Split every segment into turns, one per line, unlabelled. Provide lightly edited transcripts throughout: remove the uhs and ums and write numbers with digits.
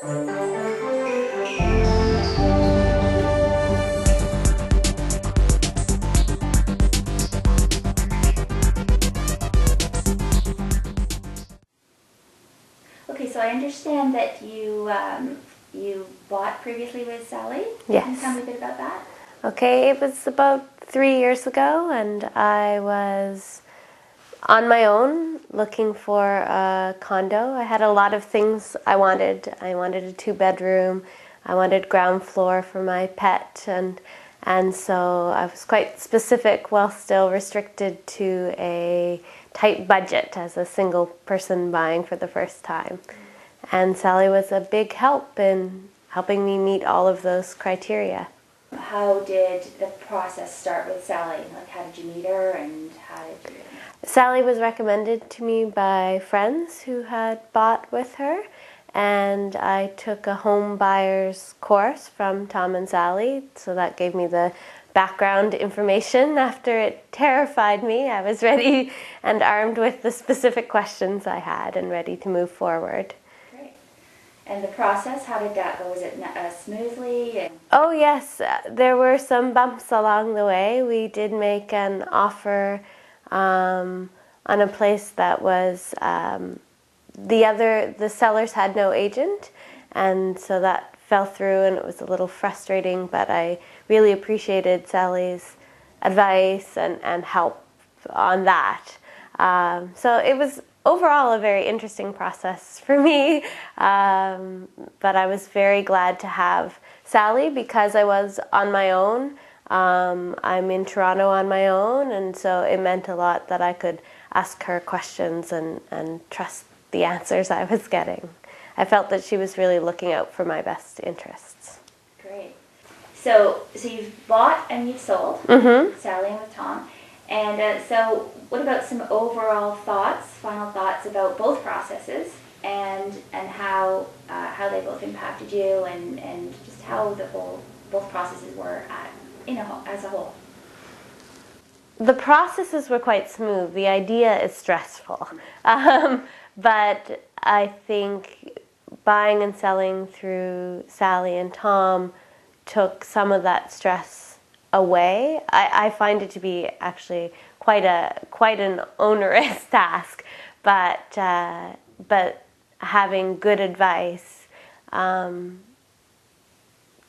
Okay, so I understand that you bought previously with Sally.
Yes.
Can you tell me a bit about that?
Okay, it was about 3 years ago, and I was on my own looking for a condo. I had a lot of things I wanted. I wanted a 2-bedroom. I wanted ground floor for my pet, and so I was quite specific while still restricted to a tight budget as a single person buying for the first time. And Sally was a big help in helping me meet all of those criteria.
How did the process start with Sally? Like, how did you meet her, and how did you...
Sally was recommended to me by friends who had bought with her, and I took a home buyer's course from Tom and Sally, so that gave me the background information. After it terrified me, I was ready and armed with the specific questions I had and ready to move forward.
Great. And the process, how did that go? Was it smoothly?
Oh yes, there were some bumps along the way. We did make an offer on a place that was, the sellers had no agent, and so that fell through, and it was a little frustrating, but I really appreciated Sally's advice and help on that. So it was overall a very interesting process for me, but I was very glad to have Sally because I was on my own. I'm in Toronto on my own, and so it meant a lot that I could ask her questions and trust the answers I was getting. I felt that she was really looking out for my best interests.
Great. So you've bought and you've sold, Sally and with Tom. And so what about some overall thoughts, final thoughts about both processes and how they both impacted you and just how both processes were as a whole?
The processes were quite smooth. The idea is stressful. But I think buying and selling through Sally and Tom took some of that stress away. I find it to be actually quite an onerous task, but having good advice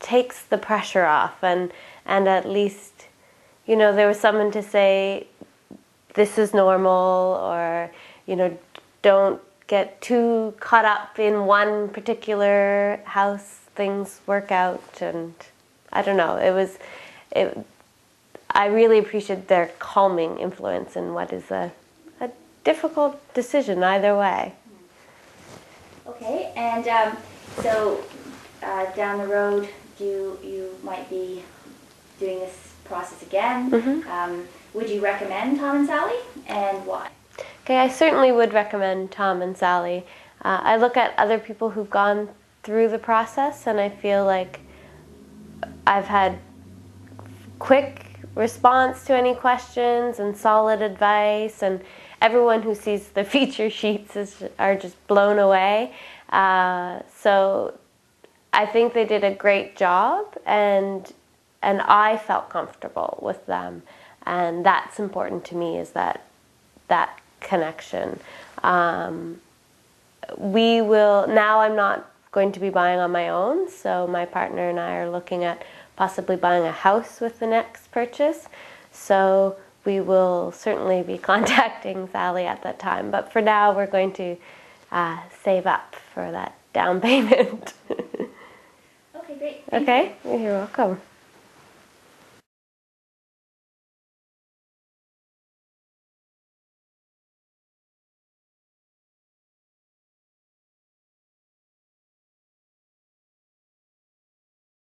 takes the pressure off, and at least, you know, there was someone to say, this is normal, or, you know, don't get too caught up in one particular house, things work out, and I don't know, I really appreciated their calming influence in what is a difficult decision either way.
Okay, and so down the road, you might be doing this process again. Would you recommend Tom and Sally, and why?
Okay, I certainly would recommend Tom and Sally. I look at other people who've gone through the process, and I feel like I've had quick response to any questions and solid advice, and everyone who sees the feature sheets are just blown away. So I think they did a great job, and I felt comfortable with them, and that's important to me, is that connection. Now I'm not going to be buying on my own, so my partner and I are looking at possibly buying a house with the next purchase, so we will certainly be contacting Sally at that time, but for now we're going to save up for that down payment.
Okay, great.
Okay, you're welcome.